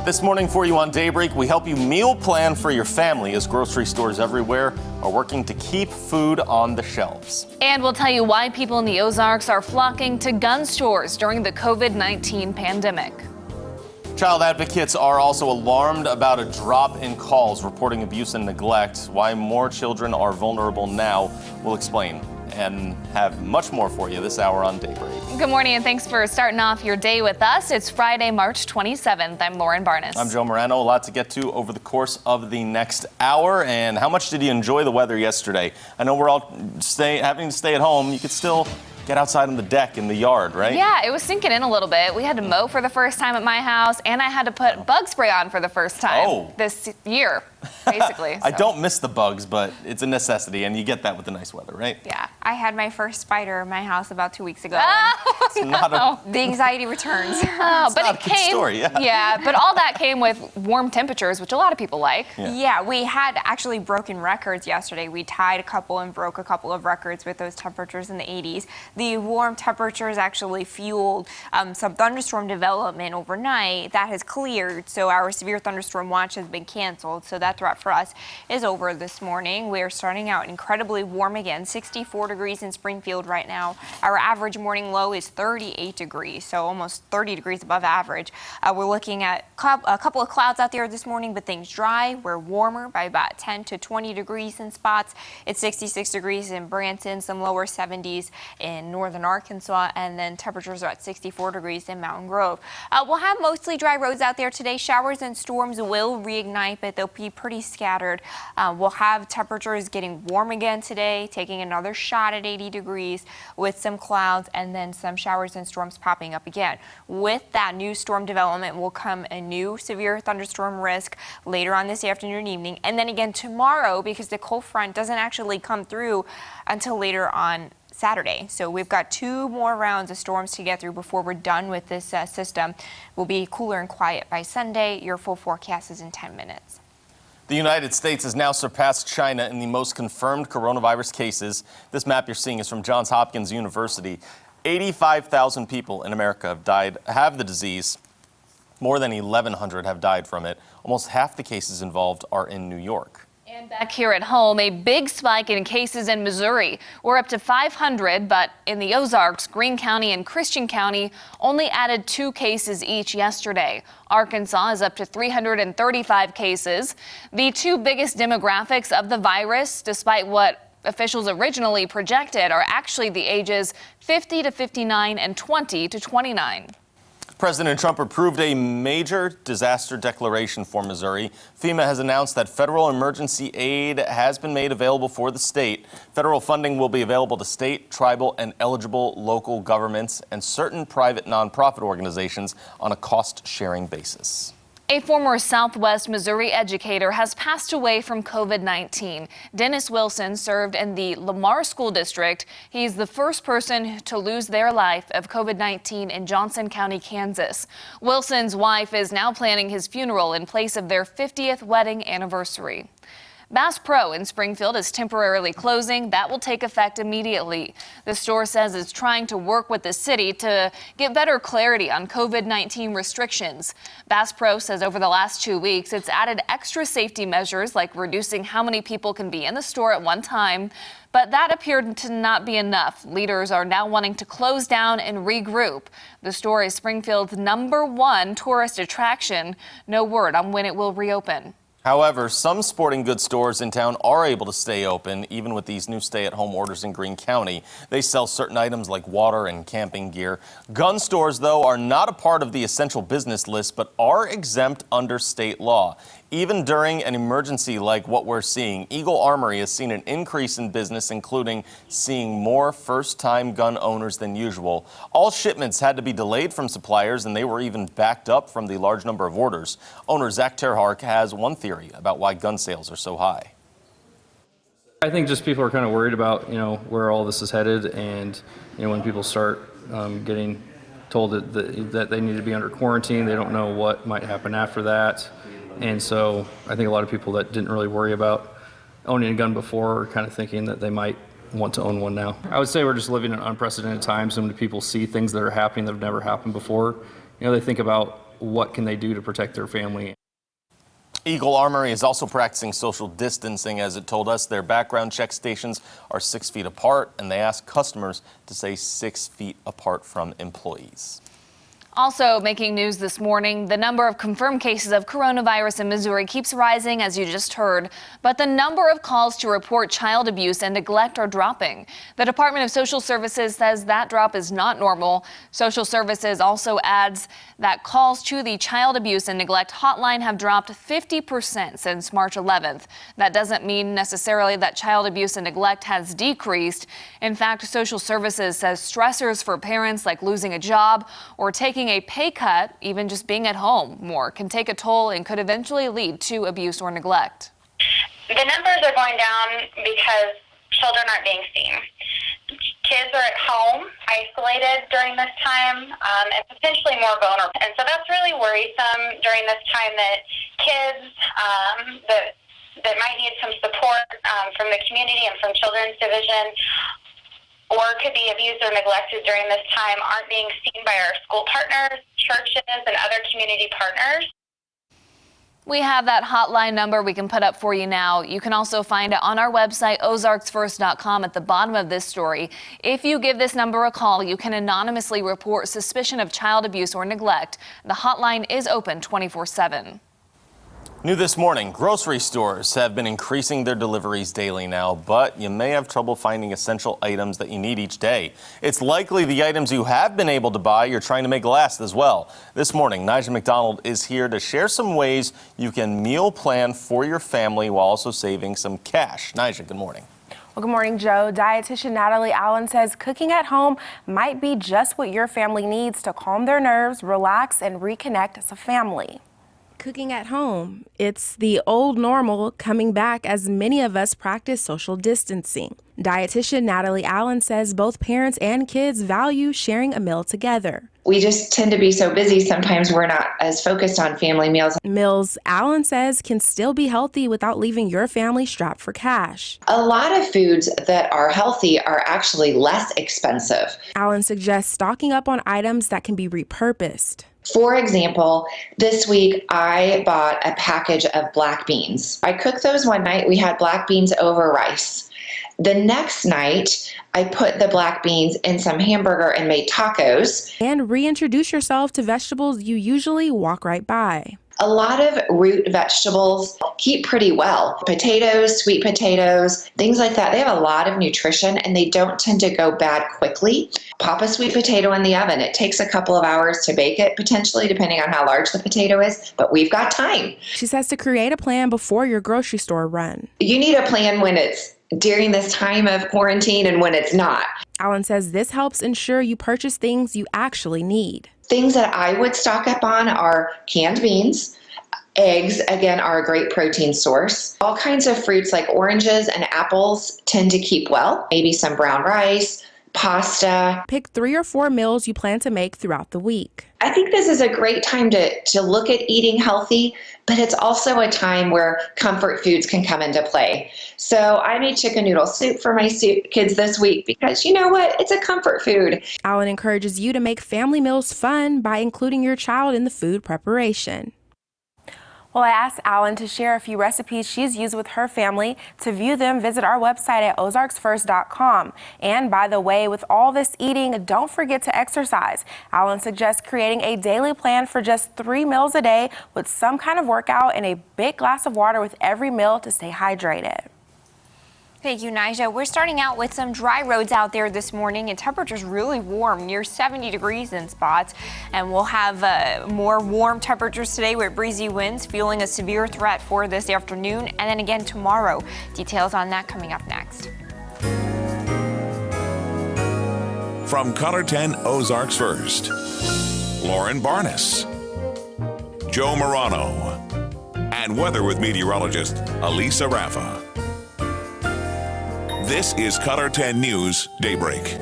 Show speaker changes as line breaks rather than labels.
This morning for you on Daybreak, we help you meal plan for your family as grocery stores everywhere are working to keep food on the shelves.
And we'll tell you why people in the Ozarks are flocking to gun stores during the COVID-19 pandemic.
Child advocates are also alarmed about a drop in calls reporting abuse and neglect. Why more children are vulnerable now, we'll explain and have much more for you this hour on Daybreak.
Good morning and thanks for starting off your day with us. It's Friday, March 27th. I'm Lauren Barnes.
I'm Joe Morano. A lot to get to over the course of the next hour. And how much did you enjoy the weather yesterday? I know we're all having to stay at home. You could still get outside on the deck in the yard, right?
Yeah, it was sinking in a little bit. We had to mow for the first time at my house, and I had to put bug spray on for the first time this year, basically.
I don't miss the bugs, but it's a necessity, and you get that with the nice weather, right?
Yeah.
I had my first spider in my house about 2 weeks ago. The anxiety returns.
But it came.
Story,
yeah, but all that came with warm temperatures, which a lot of people like.
Yeah, we had actually broken records yesterday. We tied a couple and broke a couple of records with those temperatures in the 80s. The warm temperatures actually fueled some thunderstorm development overnight. That has cleared, so our severe thunderstorm watch has been canceled. So that threat for us is over this morning. We're starting out incredibly warm again, 64 degrees in Springfield right now. Our average morning low is 38 degrees, so almost 30 degrees above average. We're looking at a couple of clouds out there this morning, but things dry. We're warmer by about 10 to 20 degrees in spots. It's 66 degrees in Branson, some lower 70s in northern Arkansas, and then temperatures are at 64 degrees in Mountain Grove. We'll have mostly dry roads out there today. Showers and storms will reignite, but they'll be pretty scattered. We'll have temperatures getting warm again today, taking another shot at 80 degrees with some clouds and then some showers and storms popping up again. With that new storm development will come a new severe thunderstorm risk later on this afternoon and evening, and then again tomorrow because the cold front doesn't actually come through until later on Saturday. So we've got 2 more rounds of storms to get through before we're done with this system. We'll be cooler and quiet by Sunday. Your full forecast is in 10 minutes.
The United States has now surpassed China in the most confirmed coronavirus cases. This map you're seeing is from Johns Hopkins University. 85,000 people in America have the disease. More than 1,100 have died from it. Almost half the cases involved are in New York.
And back here at home, a big spike in cases in Missouri. We're up to 500, but in the Ozarks, Greene County and Christian County only added 2 cases each yesterday. Arkansas is up to 335 cases. The 2 biggest demographics of the virus, despite what officials originally projected, are actually the ages 50 to 59 and 20 to 29.
President Trump approved a major disaster declaration for Missouri. FEMA has announced that federal emergency aid has been made available for the state. Federal funding will be available to state, tribal, and eligible local governments and certain private nonprofit organizations on a cost-sharing basis.
A former Southwest Missouri educator has passed away from COVID-19. Dennis Wilson served in the Lamar School District. He's the first person to lose their life of COVID-19 in Johnson County, Kansas. Wilson's wife is now planning his funeral in place of their 50th wedding anniversary. Bass Pro in Springfield is temporarily closing. That will take effect immediately. The store says it's trying to work with the city to get better clarity on COVID-19 restrictions. Bass Pro says over the last 2 weeks, it's added extra safety measures like reducing how many people can be in the store at one time. But that appeared to not be enough. Leaders are now wanting to close down and regroup. The store is Springfield's #1 tourist attraction. No word on when it will reopen.
However, some sporting goods stores in town are able to stay open, even with these new stay-at-home orders in Greene County. They sell certain items like water and camping gear. Gun stores, though, are not a part of the essential business list, but are exempt under state law. Even during an emergency like what we're seeing, Eagle Armory has seen an increase in business, including seeing more first-time gun owners than usual. All shipments had to be delayed from suppliers, and they were even backed up from the large number of orders. Owner Zach Terhark has one theory about why gun sales are so high.
I think just people are kind of worried about, where all this is headed, and, when people start getting told that they need to be under quarantine, they don't know what might happen after that. And so I think a lot of people that didn't really worry about owning a gun before are kind of thinking that they might want to own one now. I would say we're just living in unprecedented times, and when people see things that are happening that have never happened before, they think about what can they do to protect their family.
Eagle Armory is also practicing social distancing. As it told us, their background check stations are 6 feet apart, and they ask customers to stay 6 feet apart from employees.
Also making news this morning, the number of confirmed cases of coronavirus in Missouri keeps rising, as you just heard, but the number of calls to report child abuse and neglect are dropping. The Department of Social Services says that drop is not normal. Social Services also adds that calls to the child abuse and neglect hotline have dropped 50% since March 11th. That doesn't mean necessarily that child abuse and neglect has decreased. In fact, Social Services says stressors for parents like losing a job or taking a pay cut, even just being at home more, can take a toll and could eventually lead to abuse or neglect.
The numbers are going down because children aren't being seen. Kids are at home, isolated during this time, and potentially more vulnerable. And so that's really worrisome during this time that kids that might need some support from the community and from Children's Division, or could be abused or neglected during this time, aren't being seen by our school partners, churches, and other community partners.
We have that hotline number we can put up for you now. You can also find it on our website, ozarksfirst.com, at the bottom of this story. If you give this number a call, you can anonymously report suspicion of child abuse or neglect. The hotline is open 24/7.
New this morning, grocery stores have been increasing their deliveries daily now, but you may have trouble finding essential items that you need each day. It's likely the items you have been able to buy you're trying to make last as well. This morning, Nigel McDonald is here to share some ways you can meal plan for your family while also saving some cash. Nigel, good morning.
Well, good morning, Joe. Dietitian Natalie Allen says cooking at home might be just what your family needs to calm their nerves, relax, and reconnect as a family.
Cooking at home. It's the old normal coming back as many of us practice social distancing. Dietitian Natalie Allen says both parents and kids value sharing a meal together.
We just tend to be so busy, sometimes we're not as focused on family meals.
Meals, Allen says, can still be healthy without leaving your family strapped for cash.
A lot of foods that are healthy are actually less expensive.
Allen suggests stocking up on items that can be repurposed.
For example, this week I bought a package of black beans. I cooked those one night. We had black beans over rice. The next night, I put the black beans in some hamburger and made tacos.
And reintroduce yourself to vegetables you usually walk right by.
A lot of root vegetables keep pretty well. Potatoes, sweet potatoes, things like that. They have a lot of nutrition and they don't tend to go bad quickly. Pop a sweet potato in the oven. It takes a couple of hours to bake it, potentially, depending on how large the potato is, but we've got time.
She says to create a plan before your grocery store run.
You need a plan when it's during this time of quarantine and when it's not.
Allen says this helps ensure you purchase things you actually need.
Things that I would stock up on are canned beans. Eggs, again, are a great protein source. All kinds of fruits like oranges and apples tend to keep well. Maybe some brown rice, pasta.
Pick 3 or 4 meals you plan to make throughout the week.
I think this is a great time to look at eating healthy, but it's also a time where comfort foods can come into play. So I made chicken noodle soup for my kids this week because you know what? It's a comfort food.
Allen encourages you to make family meals fun by including your child in the food preparation.
Well, I asked Allen to share a few recipes she's used with her family. To view them, visit our website at ozarksfirst.com. And by the way, with all this eating, don't forget to exercise. Allen suggests creating a daily plan for just 3 meals a day with some kind of workout and a big glass of water with every meal to stay hydrated.
Thank you, Nija. We're starting out with some dry roads out there this morning, and temperatures really warm, near 70 degrees in spots. And we'll have more warm temperatures today with breezy winds, fueling a severe threat for this afternoon, and then again tomorrow. Details on that coming up next.
From Color 10 Ozarks First, Lauren Barnes, Joe Morano, and weather with meteorologist Elisa Raffa. This is Color 10 News Daybreak.